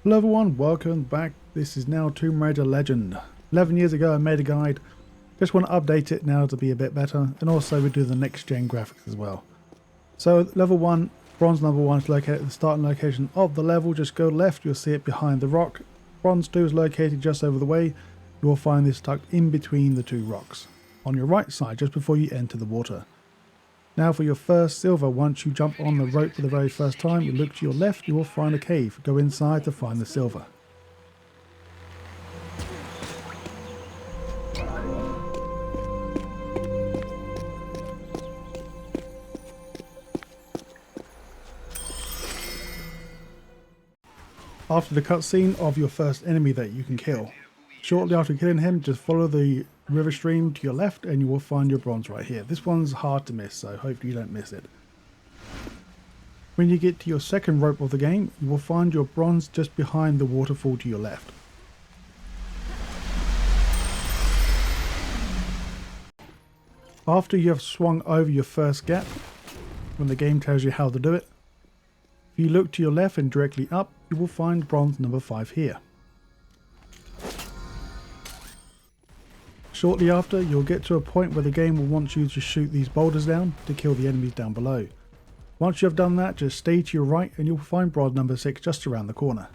Hello everyone, welcome back. This is now Tomb Raider Legend. 11 years ago I made a guide. Just want to update it now to be a bit better, and also we do the next gen graphics as well. So level 1, bronze number 1 is located at the starting location of the level. Just go left, you'll see it behind the rock. Bronze 2 is located just over the way. You will find this tucked in between the two rocks. On your right side, just before you enter the water. Now for your first silver, once you jump on the rope for the very first time, you look to your left, you will find a cave. Go inside to find the silver. After the cutscene of your first enemy that you can kill. Shortly after killing him, just follow the river stream to your left and you will find your bronze right here. This one's hard to miss, so hopefully you don't miss it. When you get to your second rope of the game, you will find your bronze just behind the waterfall to your left. After you have swung over your first gap, when the game tells you how to do it, if you look to your left and directly up, you will find bronze number 5 here. Shortly after, you'll get to a point where the game will want you to shoot these boulders down to kill the enemies down below. Once you have done that, just stay to your right and you'll find bronze number 6 just around the corner.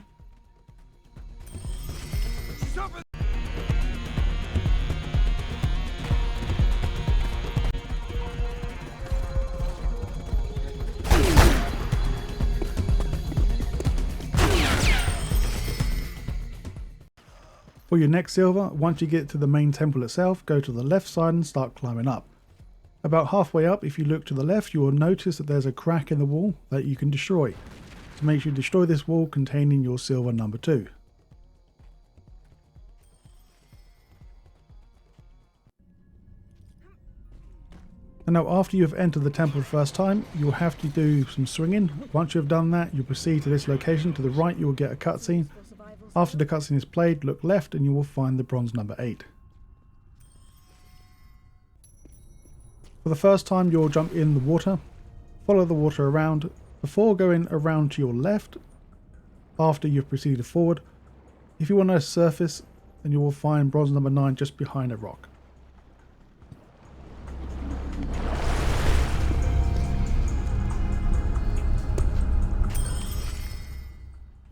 For your next silver, once you get to the main temple itself, go to the left side and start climbing up. About halfway up, if you look to the left, you will notice that there's a crack in the wall that you can destroy. So make sure you destroy this wall containing your silver number 2. And now after you have entered the temple the first time, you'll have to do some swinging. Once you have done that, you'll proceed to this location. To the right, you will get a cutscene. After the cutscene is played, look left and you will find the bronze number 8. For the first time, you'll jump in the water, follow the water around, before going around to your left, after you've proceeded forward. If you want to surface, then you will find bronze number 9 just behind a rock.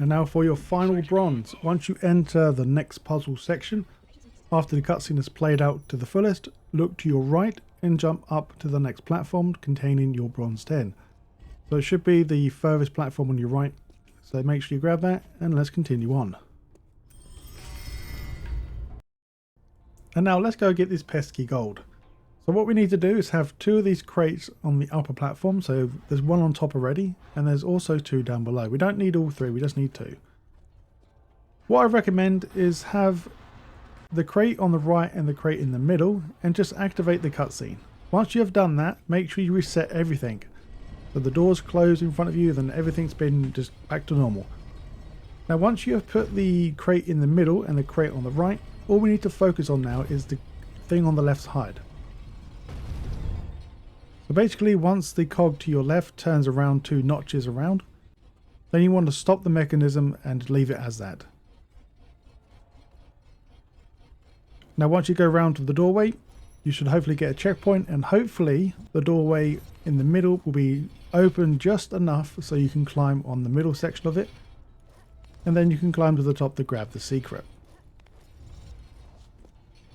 And now for your final bronze. Once you enter the next puzzle section, after the cutscene is played out to the fullest, look to your right and jump up to the next platform containing your bronze 10. So it should be the furthest platform on your right. So make sure you grab that and let's continue on. And now let's go get this pesky gold. So what we need to do is have 2 of these crates on the upper platform. So there's 1 on top already and there's also 2 down below. We don't need all 3, we just need 2. What I recommend is have the crate on the right and the crate in the middle and just activate the cutscene. Once you have done that, make sure you reset everything. So the doors close in front of you, then everything's been just back to normal. Now once you have put the crate in the middle and the crate on the right, all we need to focus on now is the thing on the left side. So basically once the cog to your left turns around 2 notches around, then you want to stop the mechanism and leave it as that. Now once you go around to the doorway, you should hopefully get a checkpoint, and hopefully the doorway in the middle will be open just enough so you can climb on the middle section of it, and then you can climb to the top to grab the secret.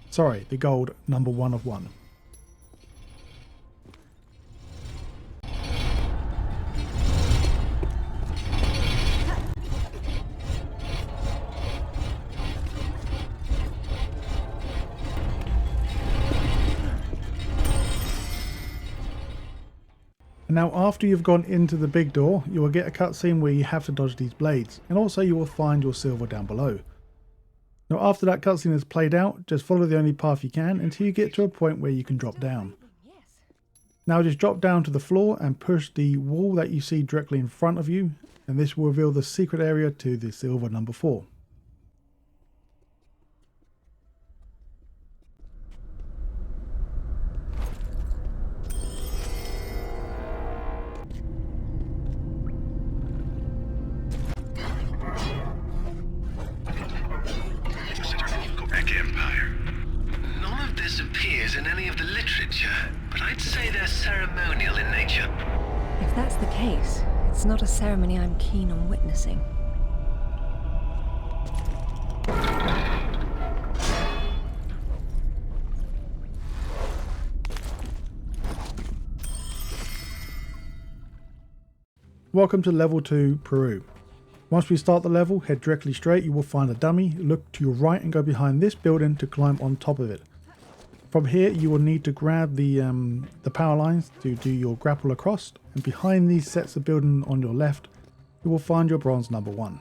Sorry, the gold number 1 of 1. Now after you've gone into the big door, you will get a cutscene where you have to dodge these blades, and also you will find your silver down below. Now after that cutscene is played out, just follow the only path you can until you get to a point where you can drop down. Now just drop down to the floor and push the wall that you see directly in front of you, and this will reveal the secret area to the silver number 4. If that's the case, it's not a ceremony I'm keen on witnessing. Welcome to level 2, Peru. Once we start the level, head directly straight, you will find a dummy, look to your right and go behind this building to climb on top of it. From here you will need to grab the power lines to do your grapple across, and behind these sets of building on your left, you will find your bronze number 1.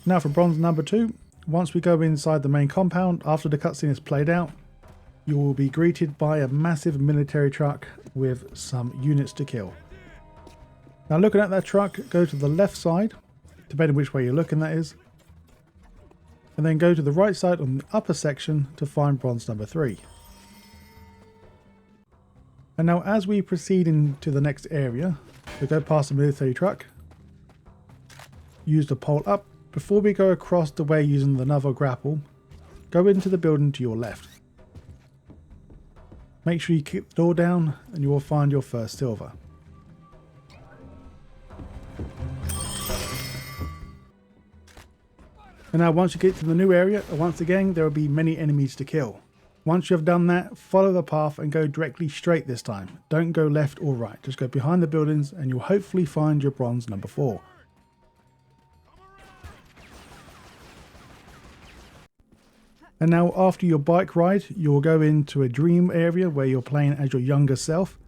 Now for bronze number 2, once we go inside the main compound, after the cutscene is played out, you will be greeted by a massive military truck with some units to kill. Now looking at that truck, go to the left side, depending which way you're looking that is, and then go to the right side on the upper section to find bronze number 3. And now as we proceed into the next area, we go past the military truck, use the pole up. Before we go across the way using another grapple, go into the building to your left. Make sure you keep the door down and you will find your first silver. And now once you get to the new area, once again there will be many enemies to kill. Once you have done that, follow the path and go directly straight this time. Don't go left or right, just go behind the buildings and you'll hopefully find your bronze number 4. And now after your bike ride, you'll go into a dream area where you're playing as your younger self.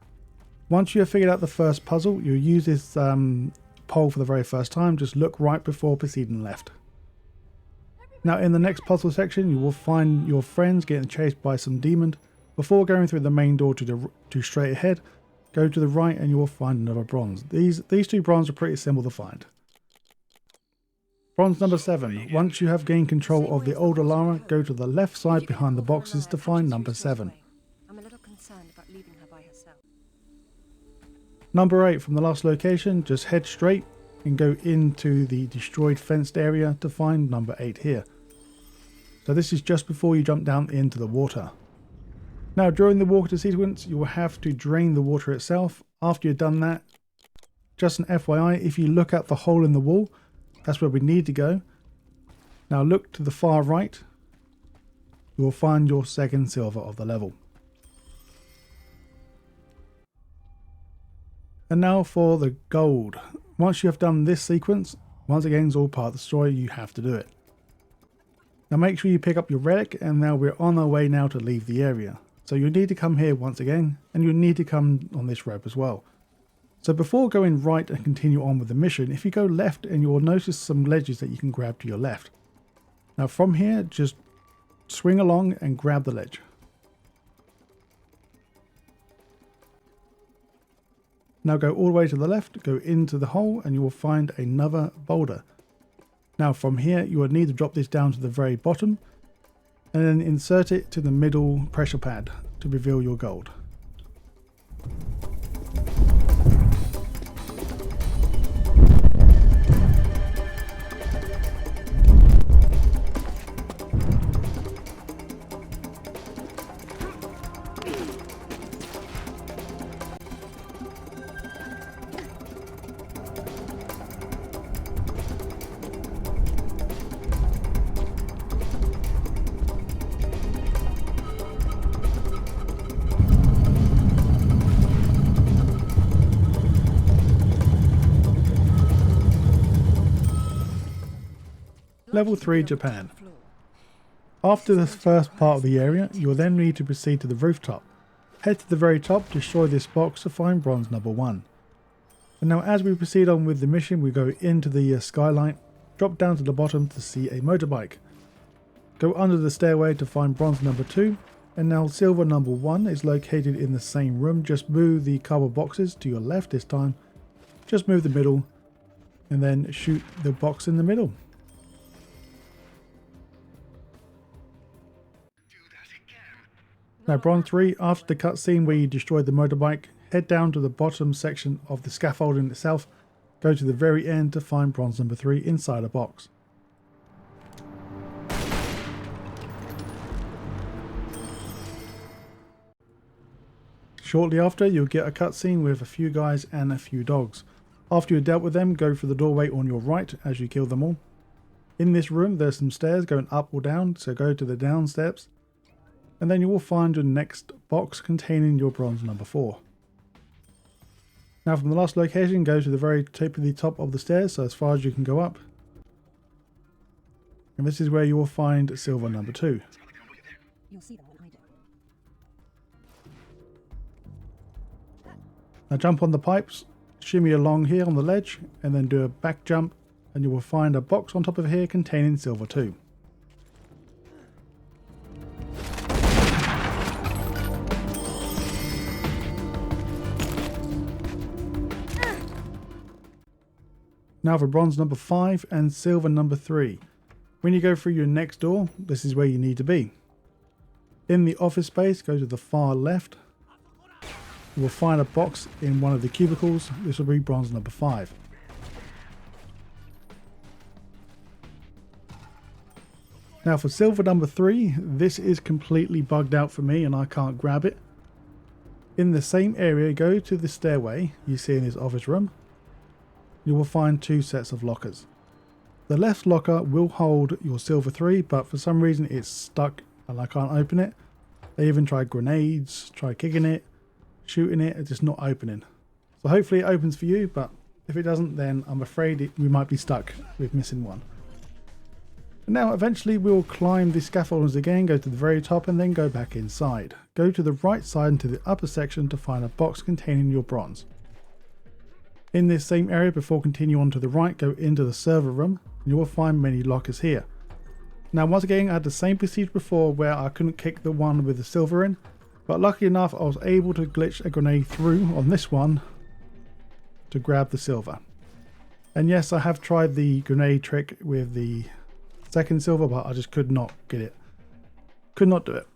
Once you have figured out the first puzzle, you'll use this pole for the very first time. Just look right before proceeding left. Now in the next puzzle section, you will find your friends getting chased by some demons. Before going through the main door to straight ahead, go to the right and you will find another bronze. These 2 bronze are pretty simple to find. Bronze number 7. Once you have gained control of the older Lara, go to the left side behind the boxes to find number 7. I'm a little concerned about leaving her by herself. Number 8, from the last location, just head straight and go into the destroyed fenced area to find number 8 here. So this is just before you jump down into the water. Now during the water sequence, you will have to drain the water itself. After you've done that, just an FYI, if you look at the hole in the wall, that's where we need to go. Now look to the far right. You will find your second silver of the level. And now for the gold. Once you have done this sequence, once again it's all part of the story, you have to do it. Now make sure you pick up your relic, and now we're on our way now to leave the area. So you need to come here once again, and you need to come on this rope as well. So before going right and continue on with the mission, if you go left and you will notice some ledges that you can grab to your left. Now from here, just swing along and grab the ledge. Now go all the way to the left, go into the hole and you will find another boulder. Now from here you will need to drop this down to the very bottom and then insert it to the middle pressure pad to reveal your gold. Level 3, Japan. After the first part of the area, you will then need to proceed to the rooftop. Head to the very top, destroy this box to find bronze number 1. And now as we proceed on with the mission, we go into the skylight, drop down to the bottom to see a motorbike. Go under the stairway to find bronze number 2, and now silver number 1 is located in the same room. Just move the cardboard boxes to your left this time, just move the middle, and then shoot the box in the middle. Now bronze 3, after the cutscene where you destroyed the motorbike, head down to the bottom section of the scaffolding itself, go to the very end to find bronze number 3 inside a box. Shortly after, you'll get a cutscene with a few guys and a few dogs. After you've dealt with them, go through the doorway on your right as you kill them all. In this room, there's some stairs going up or down, so go to the down steps. And then you will find your next box containing your bronze number 4. Now from the last location, go to the very tip of the stairs, so as far as you can go up. And this is where you will find silver number 2. You'll see them when I do. Now jump on the pipes, shimmy along here on the ledge, and then do a back jump, and you will find a box on top of here containing silver 2. Now for bronze number 5 and silver number 3. When you go through your next door, this is where you need to be. In the office space, go to the far left. You will find a box in one of the cubicles. This will be bronze number 5. Now for silver number 3, this is completely bugged out for me and I can't grab it. In the same area, go to the stairway you see in this office room. You will find 2 sets of lockers. The left locker will hold your silver 3, but for some reason it's stuck and I can't open it. I even tried grenades, tried kicking it, shooting it, it's just not opening. So hopefully it opens for you, but if it doesn't, then I'm afraid we might be stuck with missing one. And now eventually we'll climb the scaffoldings again, go to the very top and then go back inside. Go to the right side into the upper section to find a box containing your bronze. In this same area, before continue on to the right, go into the server room and you will find many lockers here. Now once again, I had the same procedure before where I couldn't kick the one with the silver in, but luckily enough I was able to glitch a grenade through on this one to grab the silver. And yes, I have tried the grenade trick with the second silver, but I just could not get it. Could not do it.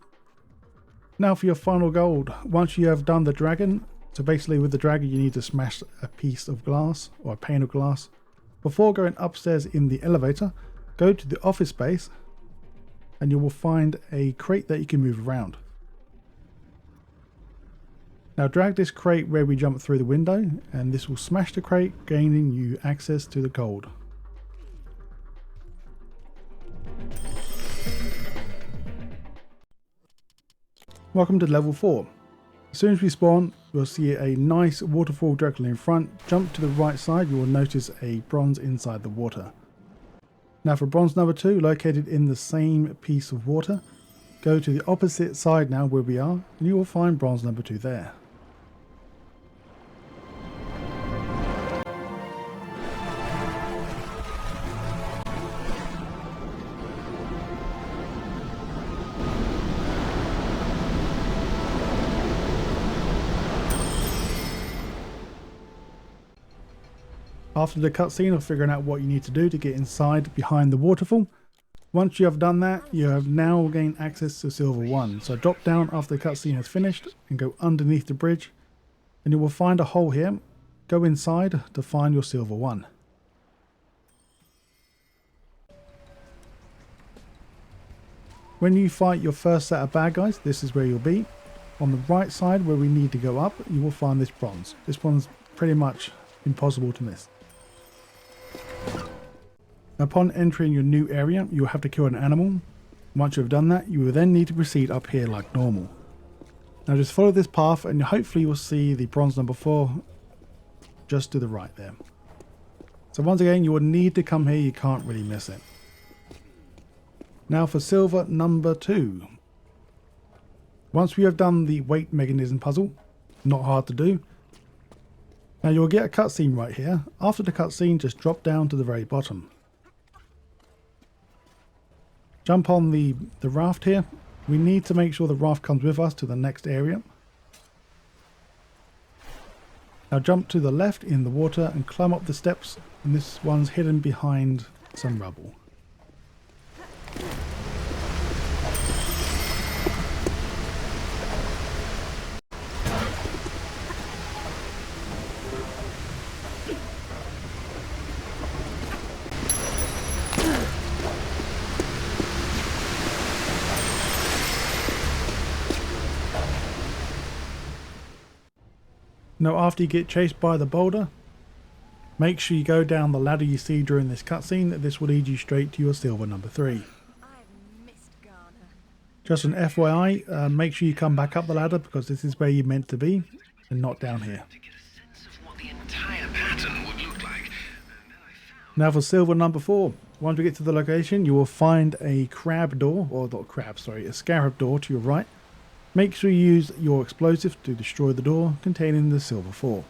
Now for your final gold. Once you have done the dragon, so basically with the dragon you need to smash a piece of glass or a pane of glass. Before going upstairs in the elevator, go to the office space and you will find a crate that you can move around. Now drag this crate where we jump through the window and this will smash the crate, gaining you access to the gold. Welcome to level 4. As soon as we spawn, you'll see a nice waterfall directly in front. Jump to the right side, you will notice a bronze inside the water. Now for bronze number 2, located in the same piece of water, go to the opposite side now where we are, and you will find bronze number 2 there. After the cutscene of figuring out what you need to do to get inside behind the waterfall, once you have done that, you have now gained access to silver 1. So drop down after the cutscene has finished and go underneath the bridge and you will find a hole here. Go inside to find your silver 1. When you fight your first set of bad guys, this is where you'll be. On the right side where we need to go up, you will find this bronze. This one's pretty much impossible to miss. Upon entering your new area, you will have to kill an animal. Once you have done that, you will then need to proceed up here like normal. Now just follow this path and hopefully you'll see the bronze number 4 just to the right there. So once again, you will need to come here, you can't really miss it. Now for silver number 2. Once we have done the weight mechanism puzzle, not hard to do. Now you'll get a cutscene right here. After the cutscene, just drop down to the very bottom. Jump on the raft here. We need to make sure the raft comes with us to the next area. Now jump to the left in the water and climb up the steps, and this one's hidden behind some rubble. Now after you get chased by the boulder, make sure you go down the ladder you see during this cutscene. This will lead you straight to your silver number 3. Just an FYI, make sure you come back up the ladder because this is where you're meant to be and not down here. Now for silver number 4. Once we get to the location, you will find a crab door, or not crab, sorry, a scarab door to your right. Make sure you use your explosive to destroy the door containing the silver 4.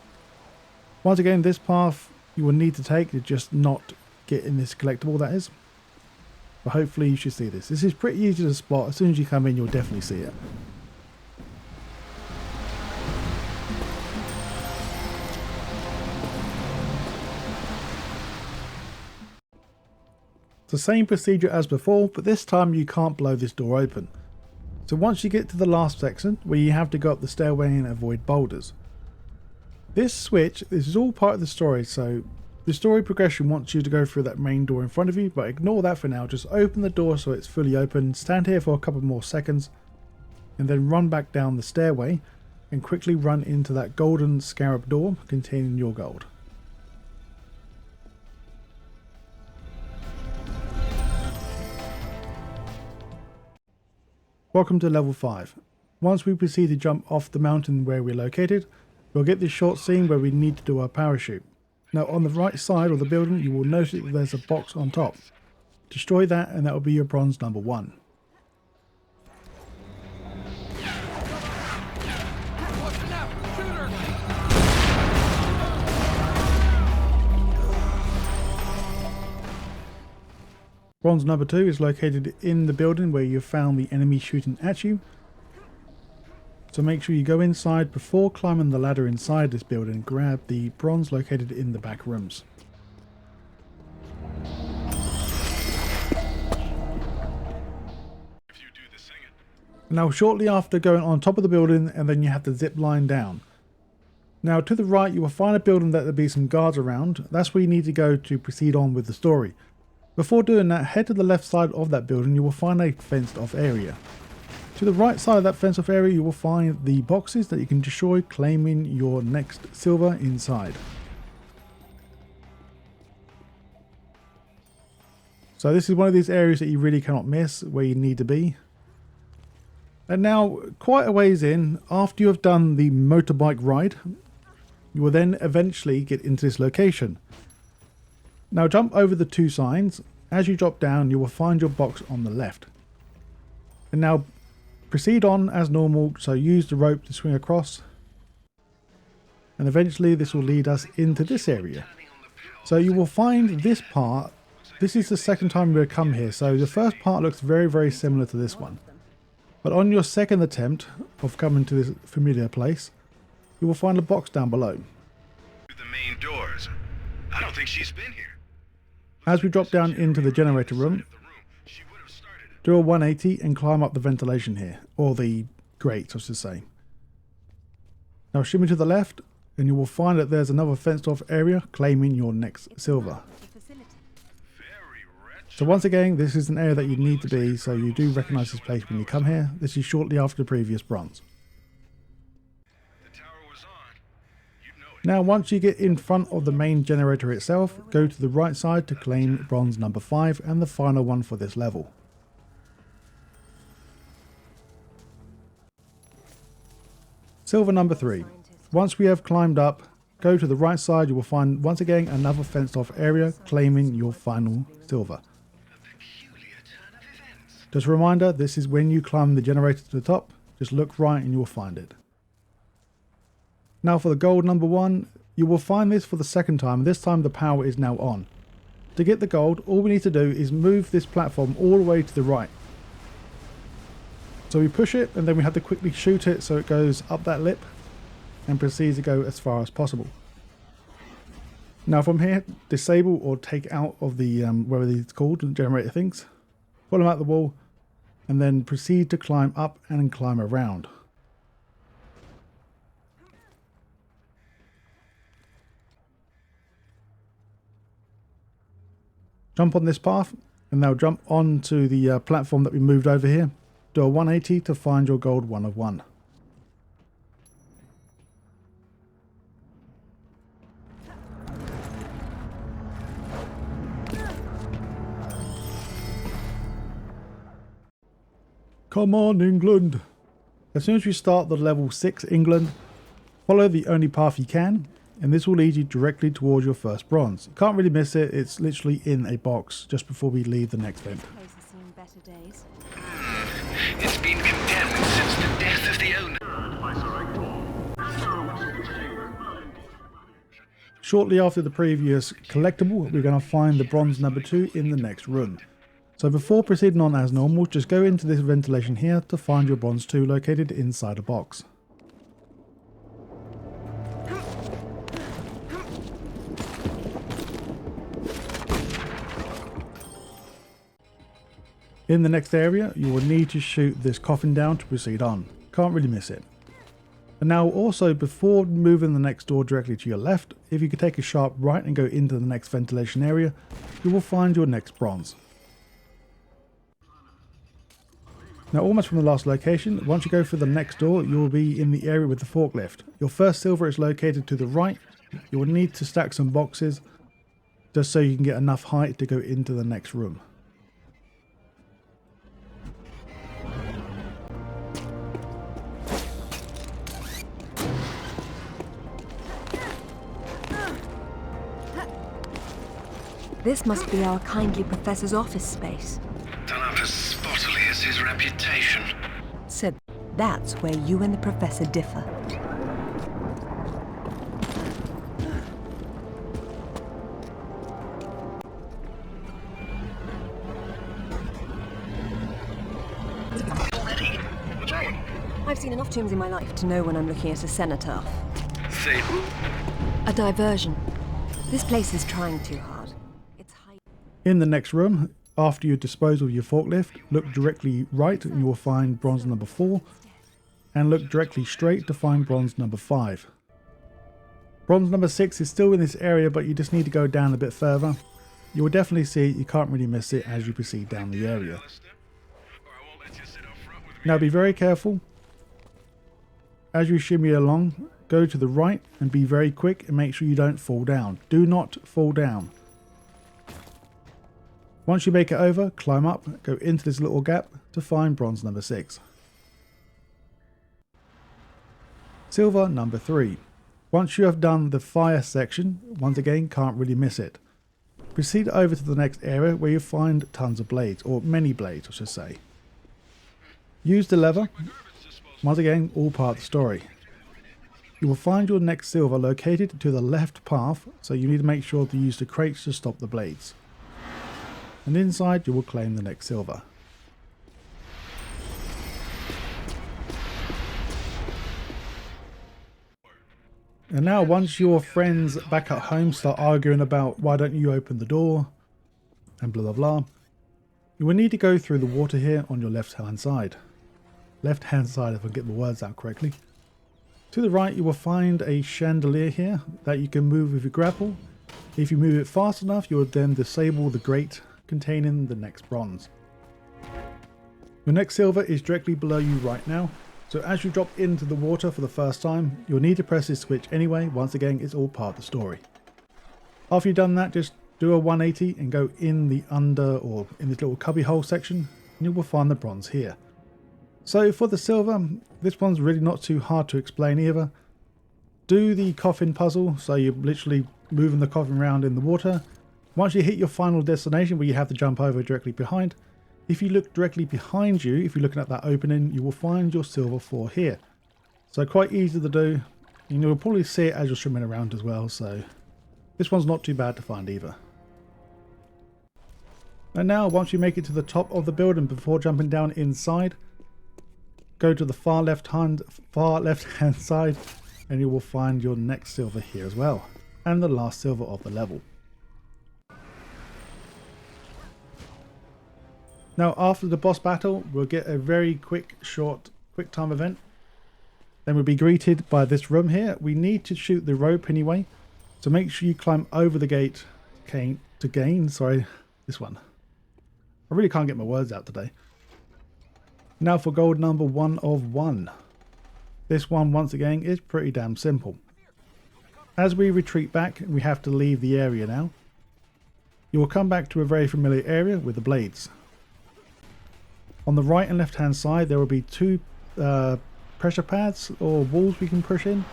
Once again, this path you will need to take to just not get in this collectible, that is. But hopefully you should see this. This is pretty easy to spot. As soon as you come in, you'll definitely see it. It's the same procedure as before, but this time you can't blow this door open. So once you get to the last section, where you have to go up the stairway and avoid boulders. This is all part of the story, so the story progression wants you to go through that main door in front of you, but ignore that for now. Just open the door so it's fully open, stand here for a couple more seconds, and then run back down the stairway and quickly run into that golden scarab door containing your gold. Welcome to level 5. Once we proceed to jump off the mountain where we're located, we'll get this short scene where we need to do our parachute. Now on the right side of the building you will notice that there's a box on top. Destroy that and that will be your bronze number 1. Bronze number 2 is located in the building where you found the enemy shooting at you. So make sure you go inside before climbing the ladder inside this building and grab the bronze located in the back rooms. Now shortly after going on top of the building and then you have to zip line down. Now to the right you will find a building that there'll be some guards around. That's where you need to go to proceed on with the story. Before doing that, head to the left side of that building. You will find a fenced off area. To the right side of that fenced off area you will find the boxes that you can destroy, claiming your next silver inside. So this is one of these areas that you really cannot miss, where you need to be. And now, quite a ways in, after you have done the motorbike ride, you will then eventually get into this location. Now jump over the 2 signs. As you drop down you will find your box on the left. And now proceed on as normal, so use the rope to swing across. And eventually this will lead us into this area. So you will find this part. This is the second time we've come here, so the first part looks very similar to this one. But on your second attempt of coming to this familiar place, you will find a box down below. The main doors. I don't think she's been here. As we drop down into the generator room, do a 180 and climb up the ventilation here, or the grate I should say. Now shimmy to the left and you will find that there's another fenced off area claiming your next silver. So once again, this is an area that you need to be, so you do recognise this place when you come here. This is shortly after the previous bronze. Now once you get in front of the main generator itself, go to the right side to claim bronze number 5 and the final one for this level. Silver number 3. Once we have climbed up, go to the right side, you will find once again another fenced off area claiming your final silver. Just a reminder, this is when you climb the generator to the top, just look right and you will find it. Now for the gold number 1, you will find this for the second time. This time the power is now on. To get the gold, all we need to do is move this platform all the way to the right. So we push it and then we have to quickly shoot it so it goes up that lip and proceeds to go as far as possible. Now from here, disable or take out of the, whatever it's called, generator things. Pull them out the wall and then proceed to climb up and climb around. Jump on this path and now jump onto the platform that we moved over here. Do a 180 to find your gold 1 of 1. Come on, England! As soon as you start the level 6 England, follow the only path you can, and this will lead you directly towards your first bronze. You can't really miss it, it's literally in a box just before we leave the next vent. It's been condemned since the death of the owner. Shortly after the previous collectible, we're going to find the bronze number 2 in the next room. So before proceeding on as normal, just go into this ventilation here to find your bronze 2 located inside a box. In the next area, you will need to shoot this coffin down to proceed on. Can't really miss it. And now also, before moving the next door directly to your left, if you could take a sharp right and go into the next ventilation area, you will find your next bronze. Now almost from the last location, once you go through the next door, you will be in the area with the forklift. Your first silver is located to the right. You will need to stack some boxes just so you can get enough height to go into the next room. This must be our kindly professor's office space. Done up as spottily as his reputation. So that's where you and the professor differ. I've seen enough tombs in my life to know when I'm looking at a cenotaph. Say, A diversion. This place is trying too hard. In the next room, after you dispose of your forklift, look directly right and you will find bronze number 4, and look directly straight to find bronze number 5. Bronze number 6 is still in this area, but you just need to go down a bit further. You will definitely see it, you can't really miss it as you proceed down the area. Now be very careful. As you shimmy along, go to the right and be very quick and make sure you don't fall down. Do not fall down. Once you make it over, climb up, go into this little gap to find bronze number 6. Silver number 3. Once you have done the fire section, once again can't really miss it. Proceed over to the next area where you find tons of blades, or many blades I should say. Use the lever, once again all part of the story. You will find your next silver located to the left path, so you need to make sure to use the crates to stop the blades. And inside you will claim the next silver. And now once your friends back at home start arguing about why don't you open the door and blah blah blah, you will need to go through the water here on your left hand side. Left hand side if I get the words out correctly. To the right you will find a chandelier here that you can move with your grapple. If you move it fast enough you will then disable the grate containing the next bronze. Your next silver is directly below you right now, so as you drop into the water for the first time, you'll need to press this switch anyway. Once again, it's all part of the story. After you've done that, just do a 180 and go in the under or in this little cubby hole section, and you will find the bronze here. So for the silver, this one's really not too hard to explain either. Do the coffin puzzle, so you're literally moving the coffin around in the water. Once you hit your final destination where you have to jump over directly behind, if you look directly behind you, if you're looking at that opening, you will find your silver 4 here. So quite easy to do, and you'll probably see it as you're swimming around as well, so this one's not too bad to find either. And now once you make it to the top of the building before jumping down inside, go to the far left hand side and you will find your next silver here as well, and the last silver of the level. Now after the boss battle, we'll get a very quick time event. Then we'll be greeted by this room here. We need to shoot the rope anyway, so make sure you climb over the gate to gain this one. I really can't get my words out today. Now for gold number 1 of 1. This one once again is pretty damn simple. As we retreat back, we have to leave the area now. You will come back to a very familiar area with the blades. On the right and left hand side there will be two pressure pads or walls we can push in.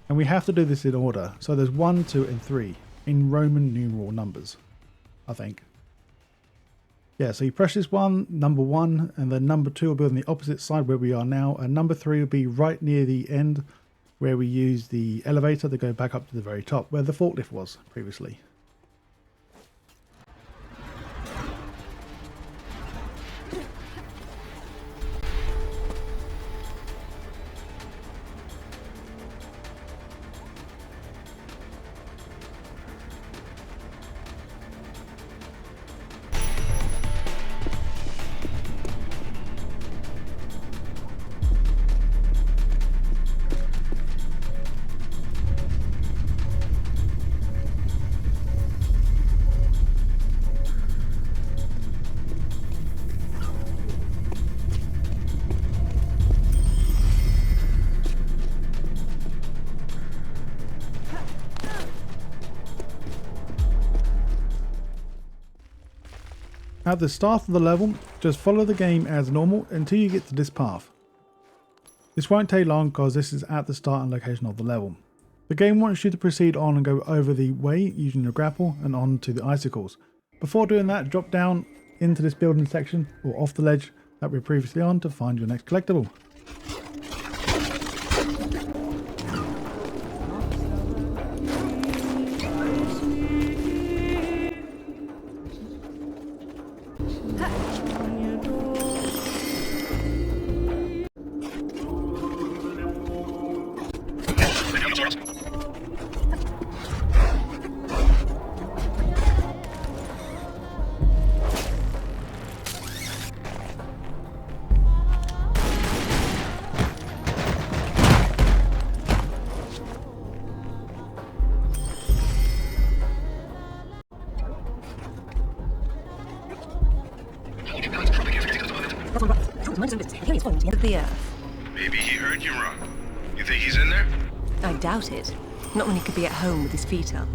And we have to do this in order. So there's 1, 2 and 3 in Roman numeral numbers, I think. Yeah, so you press this one, number 1, and then number 2 will be on the opposite side where we are now, and number 3 will be right near the end where we use the elevator to go back up to the very top where the forklift was previously. At the start of the level, just follow the game as normal until you get to this path. This won't take long because this is at the start and location of the level. The game wants you to proceed on and go over the way using your grapple and on to the icicles. Before doing that, drop down into this building section or off the ledge that we were previously on to find your next collectible. Of the earth. Maybe he heard you wrong. You think he's in there? I doubt it. Not when he could be at home with his feet up.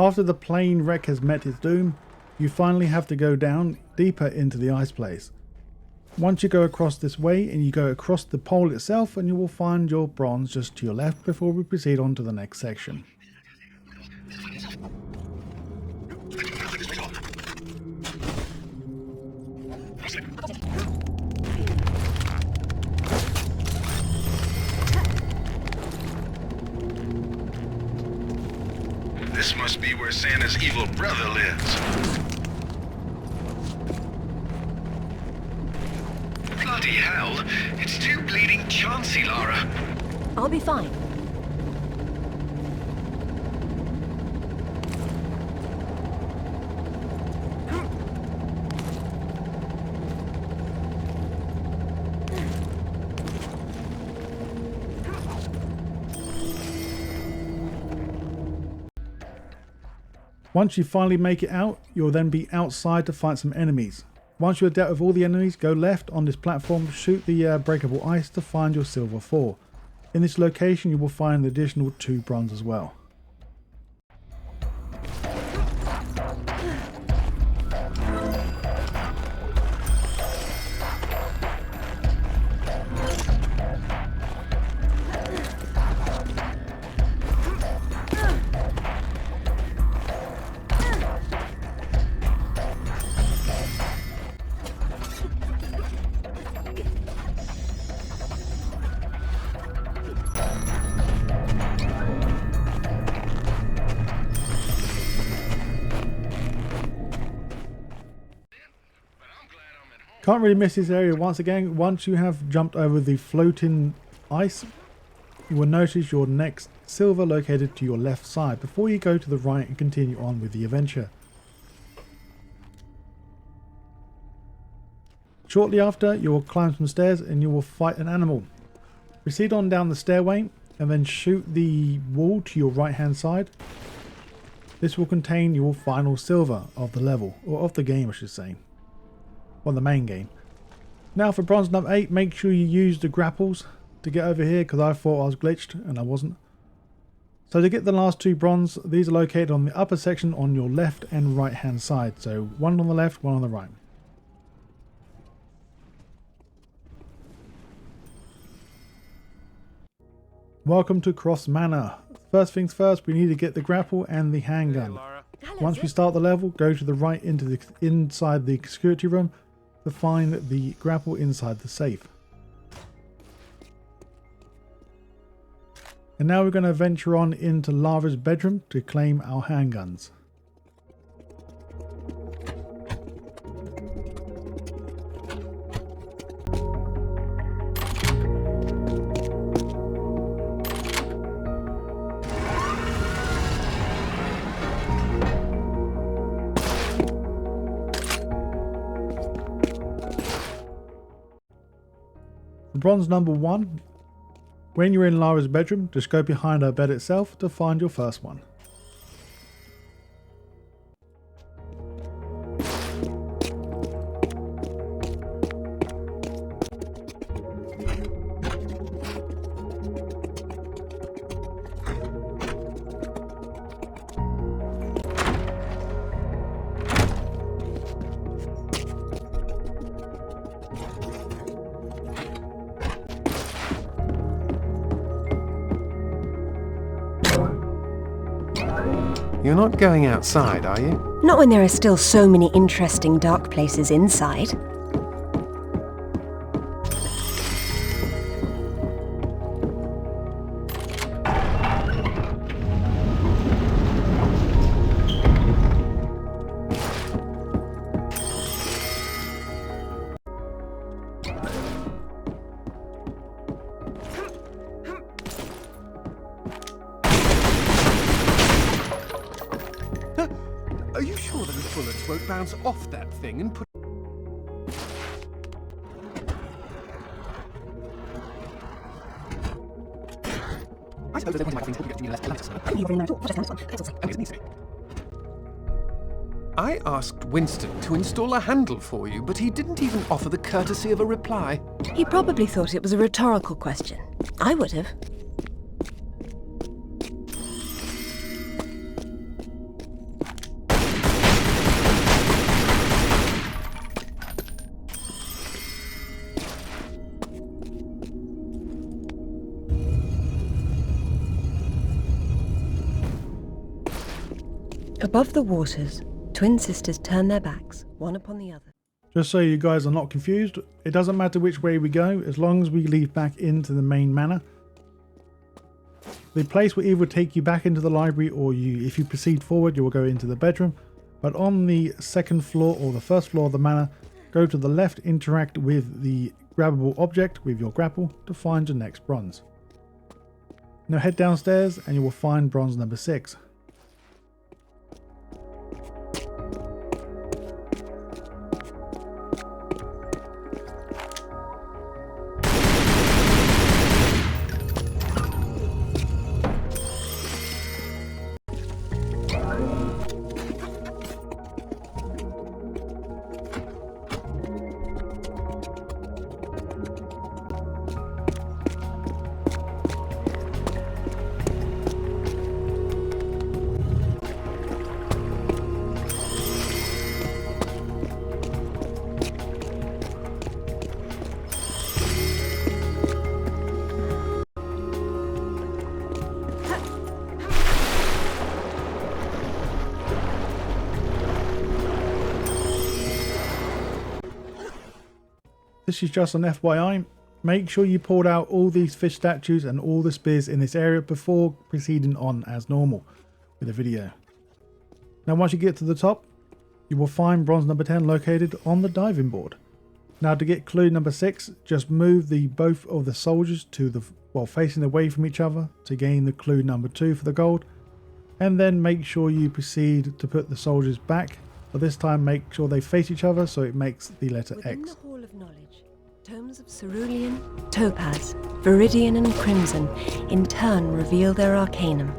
After the plane wreck has met its doom, you finally have to go down deeper into the ice place. Once you go across this way and you go across the pole itself, and you will find your bronze just to your left before we proceed on to the next section. This must be where Santa's evil brother lives. Bloody hell, it's too bleeding chancy, Lara. I'll be fine. Once you finally make it out, you'll then be outside to fight some enemies. Once you're dealt with all the enemies, go left on this platform, shoot the breakable ice to find your silver 4. In this location you will find the additional 2 bronze as well. Can't really miss this area once again. Once you have jumped over the floating ice, you will notice your next silver located to your left side before you go to the right and continue on with the adventure. Shortly after, you will climb some stairs and you will fight an animal. Proceed on down the stairway and then shoot the wall to your right hand side. This will contain your final silver of the level, or of the game I should say. Well, the main game. Now for bronze number 8, make sure you use the grapples to get over here, because I thought I was glitched and I wasn't. So to get the last 2 bronze, these are located on the upper section on your left and right hand side. So one on the left, one on the right. Welcome to Croft Manor. First things first, we need to get the grapple and the handgun. Once we start the level, go to the right inside the security room to find the grapple inside the safe. And now we're going to venture on into Lara's bedroom to claim our handguns. For bronze number 1, when you're in Lara's bedroom, just go behind her bed itself to find your first one. You're not going outside, are you? Not when there are still so many interesting dark places inside. Are you sure those bullets won't bounce off that thing and put... I suppose there's pointing my things to get to me less collapse. I asked Winston to install a handle for you, but he didn't even offer the courtesy of a reply. He probably thought it was a rhetorical question. I would have. Above the waters, twin sisters turn their backs, one upon the other. Just so you guys are not confused, it doesn't matter which way we go, as long as we leave back into the main manor. The place will either take you back into the library, or if you proceed forward, you will go into the bedroom. But on the second floor or the first floor of the manor, go to the left, interact with the grabbable object with your grapple to find your next bronze. Now head downstairs and you will find bronze number 6. This is just an FYI, make sure you pulled out all these fish statues and all the spears in this area before proceeding on as normal with the video. Now once you get to the top, you will find bronze number 10 located on the diving board. Now to get clue number 6, just move both of the soldiers to the facing away from each other to gain the clue number 2 for the gold, and then make sure you proceed to put the soldiers back, but this time make sure they face each other so it makes the letter Within X. the Hall of Knowledge, Tomes of cerulean, topaz, viridian and crimson in turn reveal their arcanum.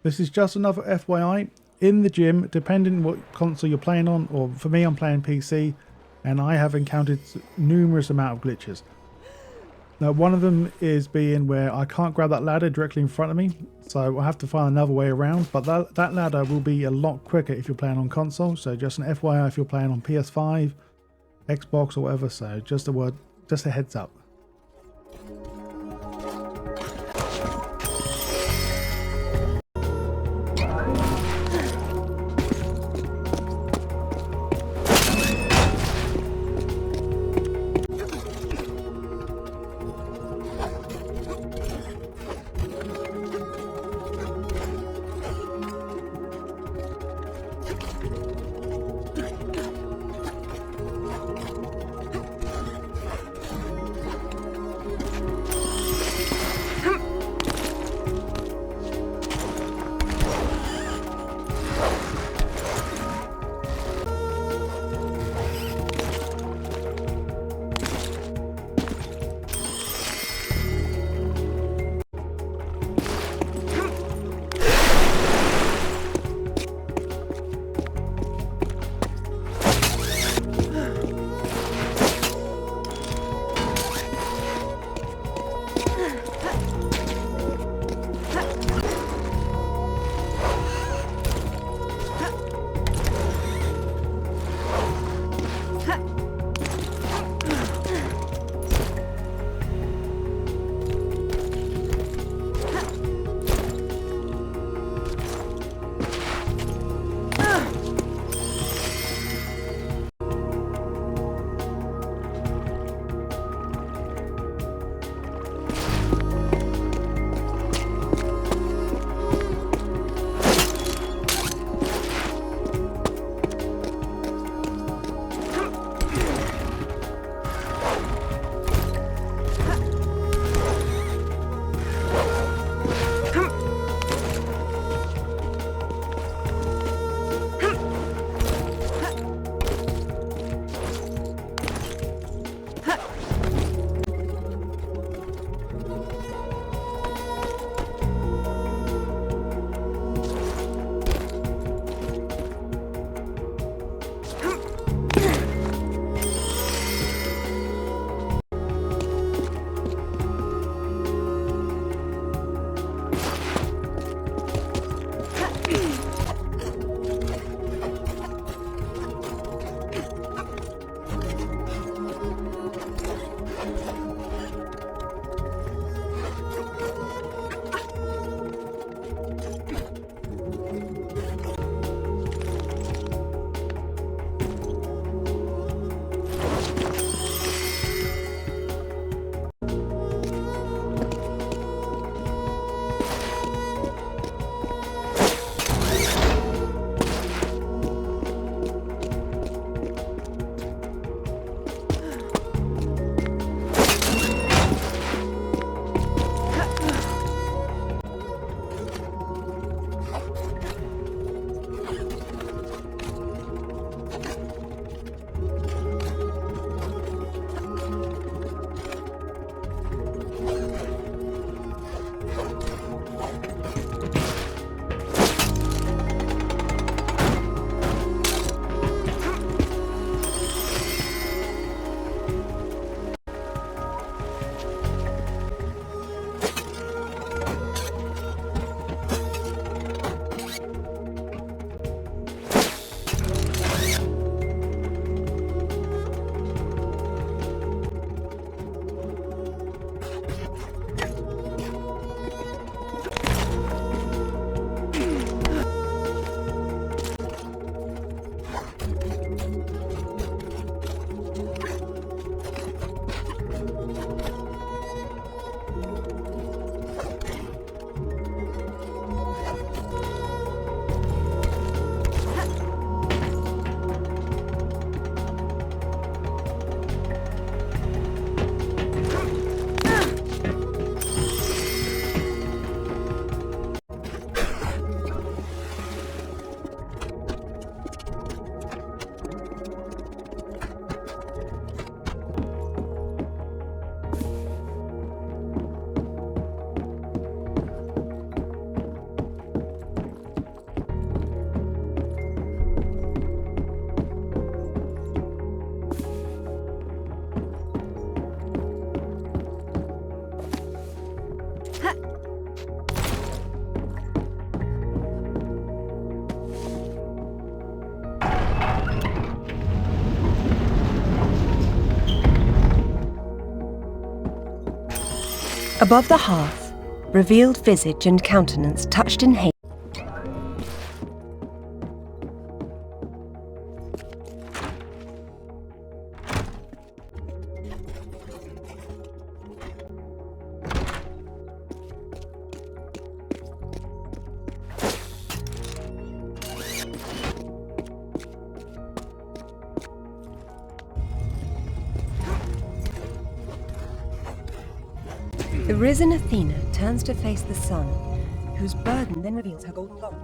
This is just another FYI. In the gym, depending what console you're playing on, or for me I'm playing PC, and I have encountered numerous amount of glitches. Now one of them is being where I can't grab that ladder directly in front of me, so I have to find another way around, but that ladder will be a lot quicker if you're playing on console, so just an FYI if you're playing on PS5, Xbox or whatever, so just a heads up. Above the hearth, revealed visage and countenance touched in hate. The risen Athena turns to face the sun, whose burden then reveals her golden goal.